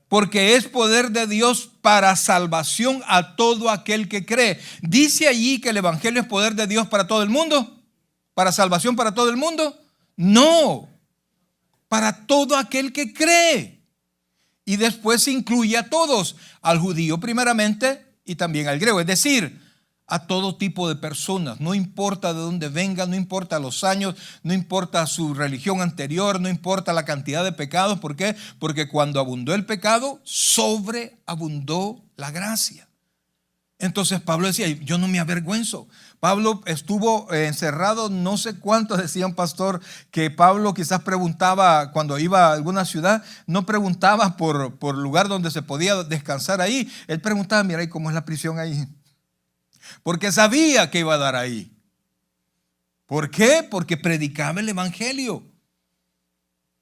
Speaker 1: Porque es poder de Dios para salvación a todo aquel que cree. ¿Dice allí que el evangelio es poder de Dios para todo el mundo? ¿Para salvación para todo el mundo? No, para todo aquel que cree. Y después incluye a todos, al judío primeramente y también al griego. Es decir, a todo tipo de personas, no importa de dónde vengan, no importa los años, no importa su religión anterior, no importa la cantidad de pecados. ¿Por qué? Porque cuando abundó el pecado, sobreabundó la gracia. Entonces Pablo decía, yo no me avergüenzo. Pablo estuvo encerrado, no sé cuánto, decía un pastor, que Pablo quizás preguntaba cuando iba a alguna ciudad, no preguntaba por lugar donde se podía descansar ahí. Él preguntaba, mira, ¿y cómo es la prisión ahí? Porque sabía que iba a dar ahí. ¿Por qué? Porque predicaba el evangelio.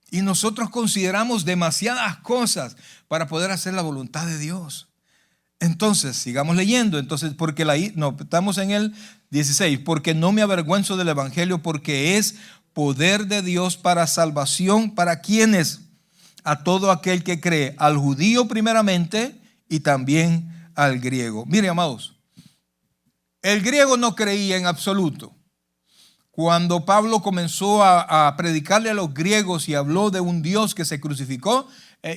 Speaker 1: Y nosotros consideramos demasiadas cosas para poder hacer la voluntad de Dios. Entonces, sigamos leyendo. Entonces, estamos en el 16. Porque no me avergüenzo del evangelio, porque es poder de Dios para salvación. ¿Para quiénes? A todo aquel que cree, al judío primeramente y también al griego. Mire, amados, el griego no creía en absoluto. Cuando Pablo comenzó a predicarle a los griegos y habló de un Dios que se crucificó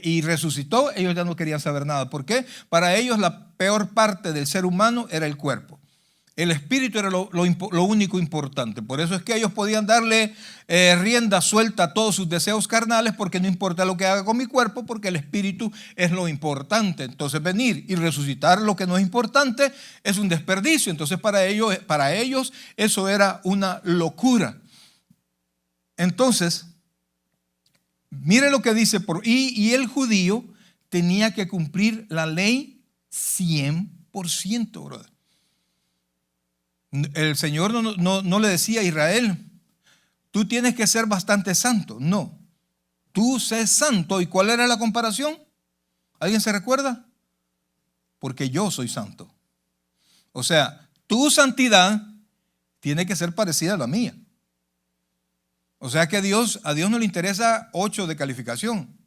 Speaker 1: y resucitó, ellos ya no querían saber nada. ¿Por qué? Para ellos la peor parte del ser humano era el cuerpo. El espíritu era lo único importante. Por eso es que ellos podían darle rienda suelta a todos sus deseos carnales, porque no importa lo que haga con mi cuerpo, porque el espíritu es lo importante. Entonces venir y resucitar lo que no es importante es un desperdicio. Entonces para ellos eso era una locura. Entonces, mire lo que dice, y el judío tenía que cumplir la ley 100%, brother. El Señor no le decía a Israel, tú tienes que ser bastante santo. No, tú sé santo. ¿Y cuál era la comparación? ¿Alguien se recuerda? Porque yo soy santo. O sea, tu santidad tiene que ser parecida a la mía. O sea que a Dios no le interesa 8 de calificación,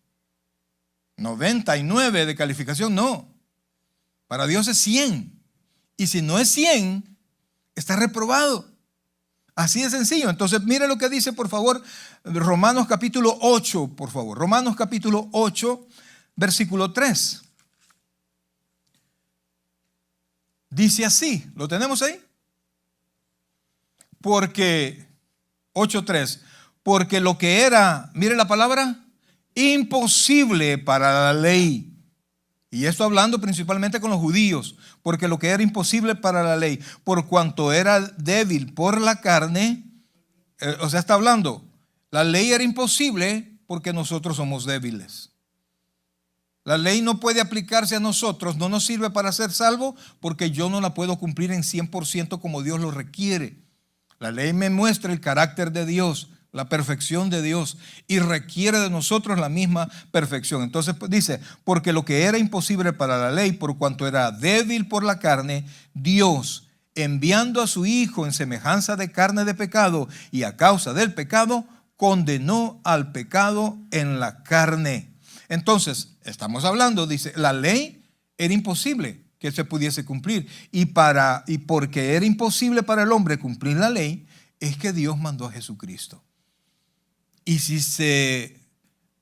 Speaker 1: 99 de calificación, no. Para Dios es 100. Y si no es 100, está reprobado. Así de sencillo. Entonces, mire lo que dice, por favor, Romanos capítulo 8, por favor. Romanos capítulo 8, versículo 3. Dice así, ¿lo tenemos ahí? Porque, 8:3, porque lo que era, mire la palabra, imposible para la ley. Y esto hablando principalmente con los judíos, porque lo que era imposible para la ley, por cuanto era débil por la carne, o sea, está hablando, la ley era imposible porque nosotros somos débiles. La ley no puede aplicarse a nosotros, no nos sirve para ser salvos porque yo no la puedo cumplir en 100% como Dios lo requiere. La ley me muestra el carácter de Dios, la perfección de Dios, y requiere de nosotros la misma perfección. Entonces dice, porque lo que era imposible para la ley, por cuanto era débil por la carne, Dios, enviando a su Hijo en semejanza de carne de pecado y a causa del pecado, condenó al pecado en la carne. Entonces, estamos hablando, dice, la ley era imposible que se pudiese cumplir. Y porque era imposible para el hombre cumplir la ley, es que Dios mandó a Jesucristo. Y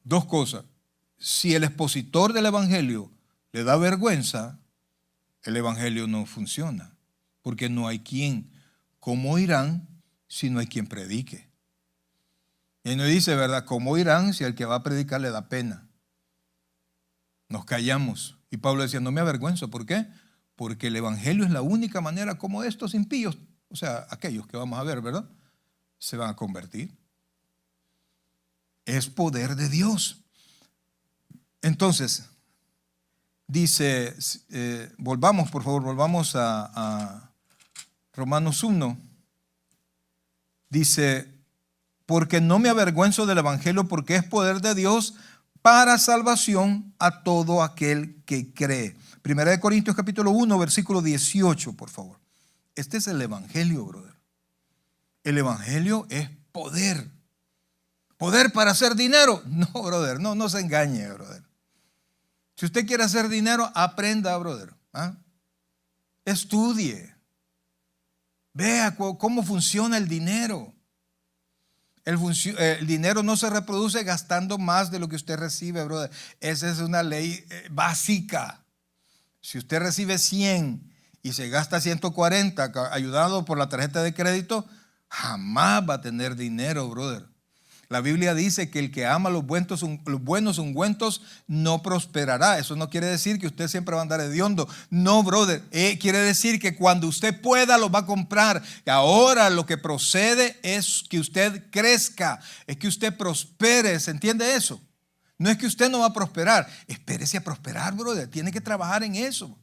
Speaker 1: dos cosas, si el expositor del evangelio le da vergüenza, el evangelio no funciona, porque no hay quien. ¿Cómo irán si no hay quien predique? Y no dice, ¿verdad? ¿Cómo irán si el que va a predicar le da pena? Nos callamos. Y Pablo decía, no me avergüenzo. ¿Por qué? Porque el evangelio es la única manera como estos impíos, o sea, aquellos que vamos a ver, ¿verdad?, se van a convertir. Es poder de Dios. Entonces, dice, volvamos, por favor, volvamos a Romanos 1. Dice, porque no me avergüenzo del evangelio, porque es poder de Dios para salvación a todo aquel que cree. Primera de Corintios capítulo 1, versículo 18, por favor. Este es el evangelio, brother. El evangelio es poder. ¿Poder para hacer dinero? No, brother, no se engañe, brother. Si usted quiere hacer dinero, aprenda, brother. Estudie. Vea cómo funciona el dinero. El dinero no se reproduce gastando más de lo que usted recibe, brother. Esa es una ley básica. Si usted recibe 100 y se gasta 140 ayudado por la tarjeta de crédito, jamás va a tener dinero, brother. La Biblia dice que el que ama los buenos ungüentos no prosperará. Eso no quiere decir que usted siempre va a andar hediondo. No, brother. Quiere decir que cuando usted pueda lo va a comprar. Ahora lo que procede es que usted crezca, es que usted prospere. ¿Se entiende eso? No es que usted no va a prosperar. Espérese a prosperar, brother. Tiene que trabajar en eso.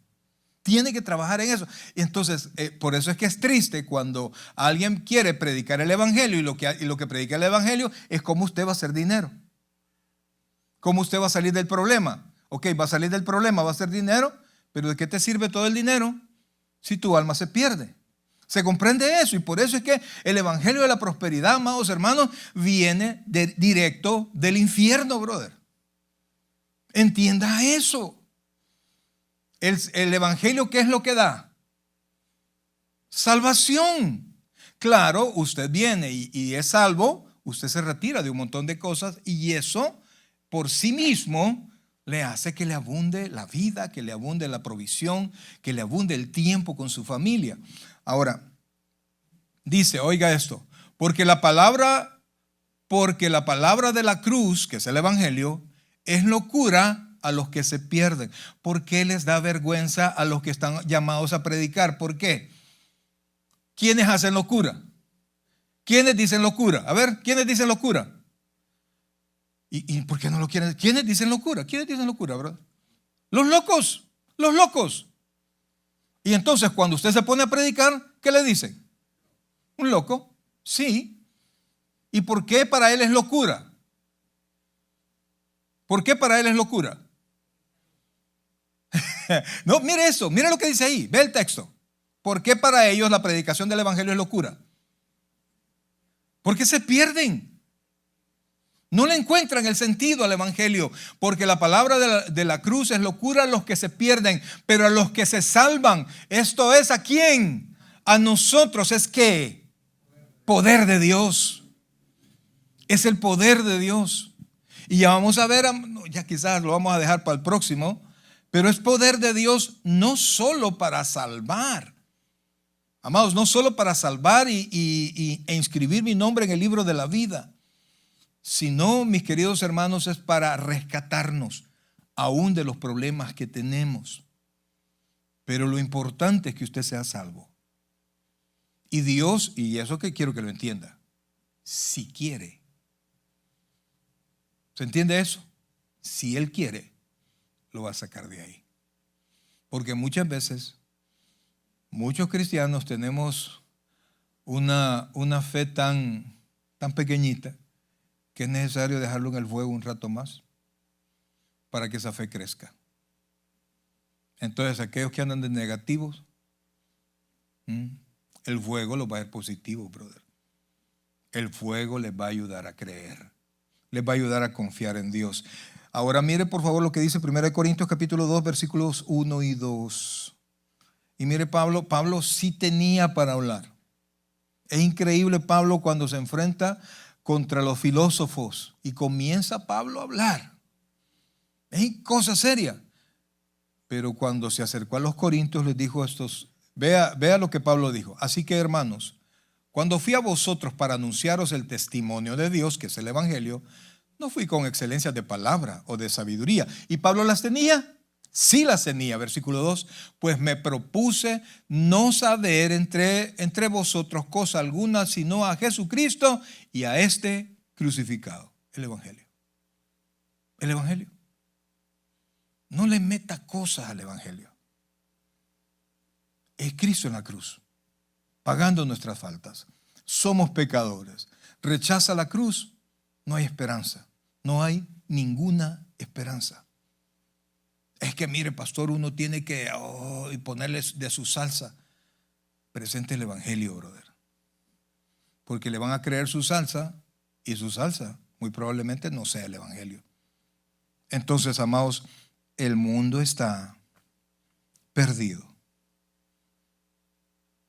Speaker 1: Tiene que trabajar en eso. Y entonces, por eso es que es triste cuando alguien quiere predicar el evangelio y lo que predica el evangelio es cómo usted va a hacer dinero. Cómo usted va a salir del problema. Ok, va a salir del problema, va a hacer dinero, pero ¿de qué te sirve todo el dinero si tu alma se pierde? ¿Se comprende eso? Y por eso es que el evangelio de la prosperidad, amados hermanos, viene directo del infierno, brother. Entienda eso. El evangelio, ¿qué es lo que da? Salvación. Claro, usted viene y es salvo, usted se retira de un montón de cosas y eso por sí mismo le hace que le abunde la vida, que le abunde la provisión, que le abunde el tiempo con su familia. Ahora, dice, oiga esto, porque la palabra de la cruz, que es el evangelio, es locura a los que se pierden. ¿Por qué les da vergüenza a los que están llamados a predicar? ¿Por qué? ¿Quiénes hacen locura? ¿Quiénes dicen locura? A ver, ¿quiénes dicen locura? ¿Y por qué no lo quieren? ¿Quiénes dicen locura? ¿Quiénes dicen locura, bro? Los locos, los locos. Y entonces cuando usted se pone a predicar, ¿qué le dicen? ¿Un loco? Sí. ¿Y por qué para él es locura? ¿Por qué para él es locura? No, mire eso, mire lo que dice ahí, ve el texto. ¿Por qué para ellos la predicación del evangelio es locura? Porque se pierden. No le encuentran el sentido al evangelio, porque la palabra de la cruz es locura a los que se pierden, pero a los que se salvan, esto es ¿a quién? A nosotros. ¿Es qué? Poder de Dios. Es el poder de Dios. Y ya vamos a ver, ya quizás lo vamos a dejar para el próximo, pero es poder de Dios no solo para salvar. Amados, no solo para salvar e inscribir mi nombre en el libro de la vida, sino, mis queridos hermanos, es para rescatarnos aún de los problemas que tenemos. Pero lo importante es que usted sea salvo. Y Dios, y eso que quiero que lo entienda, si quiere. ¿Se entiende eso? Si Él quiere, lo va a sacar de ahí. Porque muchas veces, muchos cristianos tenemos una fe tan pequeñita que es necesario dejarlo en el fuego un rato más para que esa fe crezca. Entonces, aquellos que andan de negativos, el fuego los va a ver positivos, brother. El fuego les va a ayudar a creer, les va a ayudar a confiar en Dios. Ahora mire por favor lo que dice 1 Corintios capítulo 2 versículos 1 y 2. Y mire Pablo sí tenía para hablar. Es increíble Pablo cuando se enfrenta contra los filósofos y comienza Pablo a hablar. Es cosa seria. Pero cuando se acercó a los corintios les dijo estos, vea lo que Pablo dijo. Así que hermanos, cuando fui a vosotros para anunciaros el testimonio de Dios, que es el evangelio, no fui con excelencias de palabra o de sabiduría. ¿Y Pablo las tenía? Sí las tenía. Versículo 2, pues me propuse no saber entre vosotros cosa alguna, sino a Jesucristo y a este crucificado. El evangelio. El evangelio. No le meta cosas al evangelio. Es Cristo en la cruz, pagando nuestras faltas. Somos pecadores. Rechaza la cruz, no hay esperanza. No hay ninguna esperanza. Es que mire, pastor, uno tiene que ponerle de su salsa. Presente el evangelio, brother. Porque le van a creer su salsa y su salsa muy probablemente no sea el evangelio. Entonces, amados, el mundo está perdido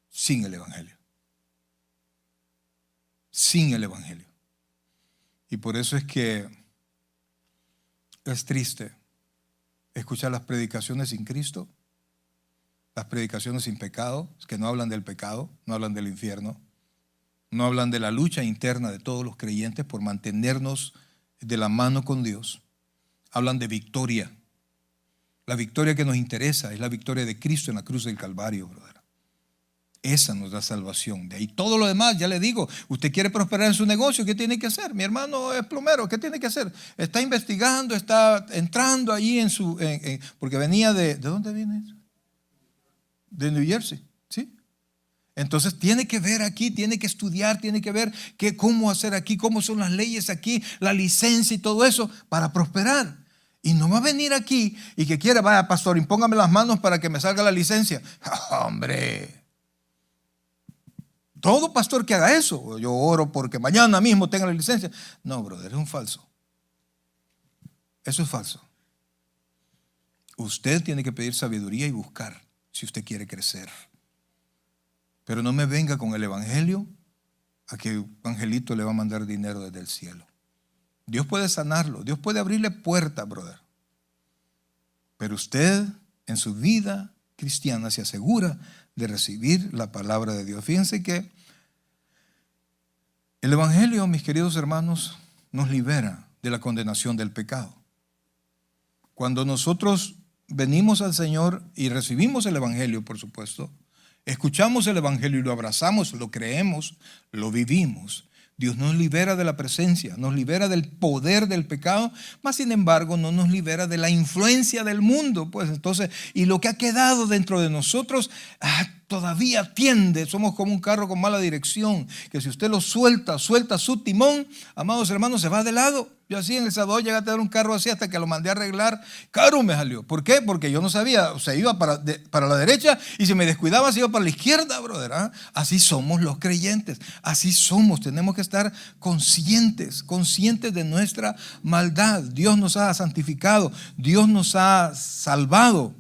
Speaker 1: sin el evangelio. Sin el evangelio. Y por eso es que es triste escuchar las predicaciones sin Cristo, las predicaciones sin pecado, que no hablan del pecado, no hablan del infierno, no hablan de la lucha interna de todos los creyentes por mantenernos de la mano con Dios. Hablan de victoria. La victoria que nos interesa es la victoria de Cristo en la cruz del Calvario, brother. Esa nos da salvación. De ahí todo lo demás, ya le digo, usted quiere prosperar en su negocio, ¿qué tiene que hacer? Mi hermano es plomero, ¿qué tiene que hacer? Está investigando, está entrando ahí porque venía ¿de dónde viene eso? De New Jersey, ¿sí? Entonces tiene que ver aquí, tiene que estudiar, tiene que ver cómo hacer aquí, cómo son las leyes aquí, la licencia y todo eso para prosperar. Y no va a venir aquí y que quiera, vaya pastor, impóngame las manos para que me salga la licencia. Hombre. Todo pastor que haga eso, yo oro porque mañana mismo tenga la licencia. No, brother, es un falso. Eso es falso. Usted tiene que pedir sabiduría y buscar si usted quiere crecer. Pero no me venga con el evangelio a que un angelito le va a mandar dinero desde el cielo. Dios puede sanarlo, Dios puede abrirle puertas, brother. Pero usted en su vida cristiana se asegura de recibir la palabra de Dios. Fíjense que el evangelio, mis queridos hermanos, nos libera de la condenación del pecado. Cuando nosotros venimos al Señor y recibimos el evangelio, por supuesto, escuchamos el evangelio y lo abrazamos, lo creemos, lo vivimos, Dios nos libera de la presencia, nos libera del poder del pecado, mas sin embargo no nos libera de la influencia del mundo. Pues entonces, y lo que ha quedado dentro de nosotros todavía tiende, somos como un carro con mala dirección, que si usted lo suelta su timón, amados hermanos, se va de lado. Yo así en El Salvador llegué a tener un carro así hasta que lo mandé a arreglar. Caro me salió. ¿Por qué? Porque yo no sabía, o sea, iba para la derecha y si me descuidaba se iba para la izquierda, brother. Así somos los creyentes, así somos. Tenemos que estar conscientes de nuestra maldad. Dios nos ha santificado, Dios nos ha salvado,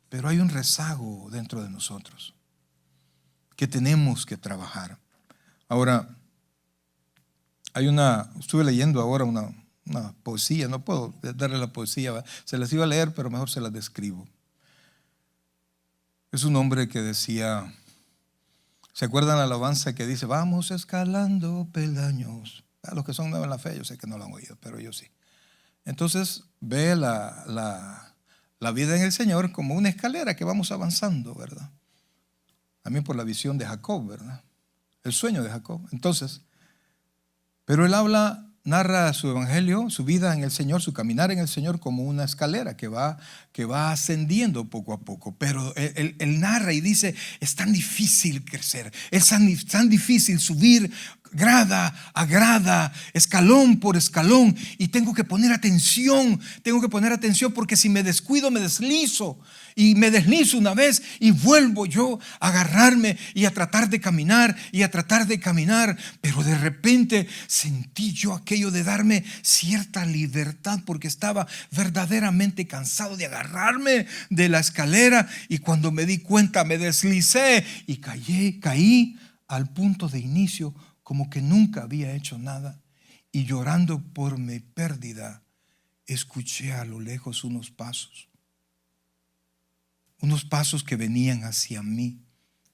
Speaker 1: pero hay un rezago dentro de nosotros que tenemos que trabajar. Ahora, estuve leyendo ahora una poesía, no puedo darle la poesía, ¿verdad? Se las iba a leer, pero mejor se las describo. Es un hombre que decía, ¿se acuerdan la alabanza que dice, vamos escalando peldaños? Los que son nuevos en la fe, yo sé que no lo han oído, pero yo sí. Entonces, ve la vida en el Señor como una escalera que vamos avanzando, ¿verdad? También por la visión de Jacob, ¿verdad? El sueño de Jacob. Entonces, pero él habla narra su evangelio, su vida en el Señor, su caminar en el Señor como una escalera que va ascendiendo poco a poco. Pero él narra y dice, es tan difícil crecer, es tan difícil subir grada a grada, escalón por escalón, y tengo que poner atención porque si me descuido me deslizo, y me deslizo una vez y vuelvo yo a agarrarme y a tratar de caminar pero de repente sentí yo aquello de darme cierta libertad porque estaba verdaderamente cansado de agarrarme de la escalera, y cuando me di cuenta me deslicé y caí al punto de inicio como que nunca había hecho nada, y llorando por mi pérdida escuché a lo lejos unos pasos que venían hacia mí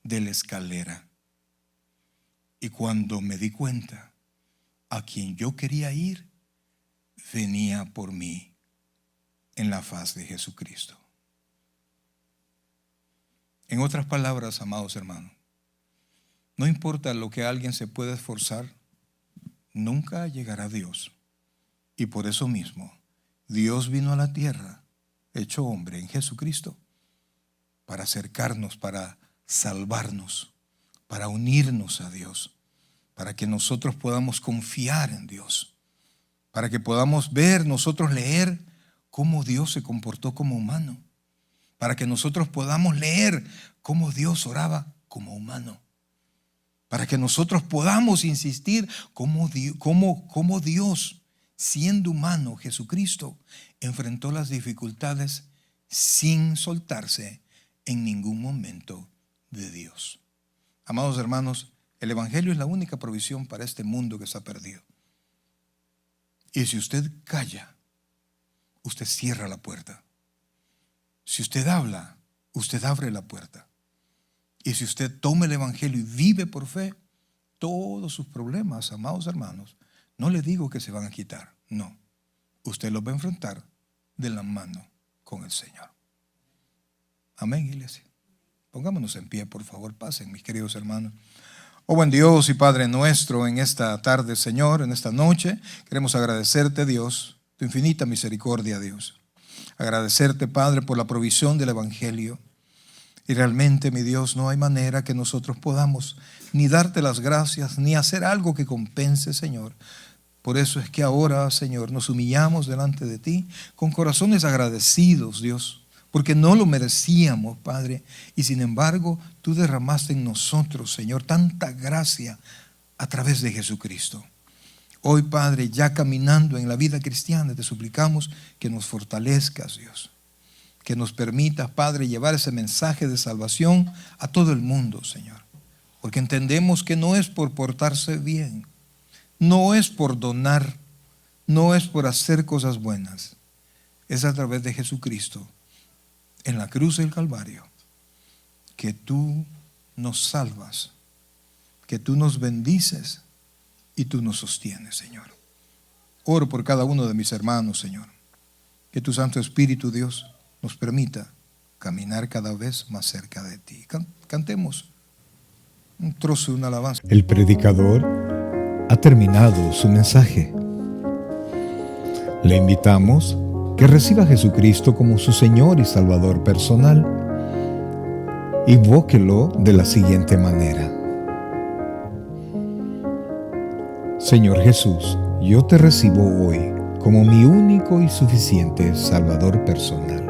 Speaker 1: de la escalera. Y cuando me di cuenta, a quien yo quería ir venía por mí en la faz de Jesucristo. En otras palabras, amados hermanos, no importa lo que alguien se pueda esforzar, nunca llegará a Dios. Y por eso mismo, Dios vino a la tierra, hecho hombre en Jesucristo, para acercarnos, para salvarnos, para unirnos a Dios, para que nosotros podamos confiar en Dios, para que podamos nosotros leer cómo Dios se comportó como humano, para que nosotros podamos leer cómo Dios oraba como humano, para que nosotros podamos insistir cómo Dios, siendo humano, Jesucristo, enfrentó las dificultades sin soltarse en ningún momento de Dios. Amados hermanos, el evangelio es la única provisión para este mundo que está perdido. Y si usted calla, usted cierra la puerta. Si usted habla, usted abre la puerta. Y si usted toma el evangelio y vive por fe, todos sus problemas, amados hermanos, no le digo que se van a quitar, no. Usted los va a enfrentar de la mano con el Señor. Amén, iglesia. Pongámonos en pie, por favor, pasen, mis queridos hermanos. Oh buen Dios y Padre nuestro, en esta tarde, Señor, en esta noche, queremos agradecerte, Dios, tu infinita misericordia, Dios. Agradecerte, Padre, por la provisión del evangelio. Y realmente, mi Dios, no hay manera que nosotros podamos ni darte las gracias, ni hacer algo que compense, Señor. Por eso es que ahora, Señor, nos humillamos delante de ti con corazones agradecidos, Dios, porque no lo merecíamos, Padre, y sin embargo, tú derramaste en nosotros, Señor, tanta gracia a través de Jesucristo. Hoy, Padre, ya caminando en la vida cristiana, te suplicamos que nos fortalezcas, Dios. Que nos permitas, Padre, llevar ese mensaje de salvación a todo el mundo, Señor. Porque entendemos que no es por portarse bien, no es por donar, no es por hacer cosas buenas. Es a través de Jesucristo, en la cruz del Calvario, que tú nos salvas, que tú nos bendices y tú nos sostienes, Señor. Oro por cada uno de mis hermanos, Señor. Que tu Santo Espíritu, Dios, nos permita caminar cada vez más cerca de ti. Cantemos un trozo de una alabanza.
Speaker 2: El predicador ha terminado su mensaje. Le invitamos que reciba a Jesucristo como su Señor y Salvador personal. Invóquelo de la siguiente manera: Señor Jesús, yo te recibo hoy como mi único y suficiente Salvador personal.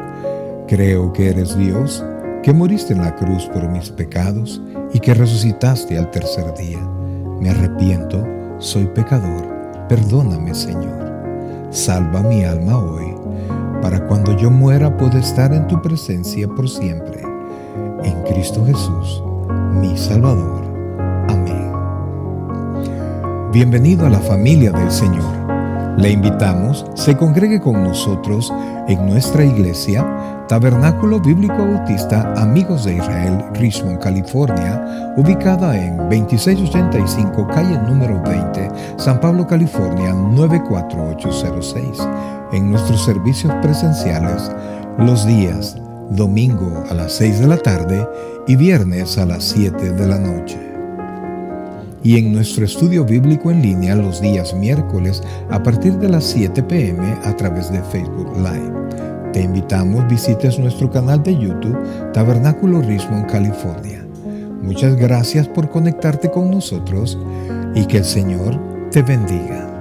Speaker 2: Creo que eres Dios, que moriste en la cruz por mis pecados y que resucitaste al tercer día. Me arrepiento, soy pecador, perdóname, Señor. Salva mi alma hoy, para cuando yo muera pueda estar en tu presencia por siempre. En Cristo Jesús, mi Salvador. Amén. Bienvenido a la familia del Señor. Le invitamos, se congregue con nosotros en nuestra iglesia, Tabernáculo Bíblico Bautista Amigos de Israel, Richmond, California, ubicada en 2685 calle número 20, San Pablo, California, 94806. En nuestros servicios presenciales, los días domingo a las 6 de la tarde y viernes a las 7 de la noche. y en nuestro estudio bíblico en línea los días miércoles a partir de las 7 p.m. a través de Facebook Live. Te invitamos, visites nuestro canal de YouTube Tabernáculo Richmond, California. Muchas gracias por conectarte con nosotros y que el Señor te bendiga.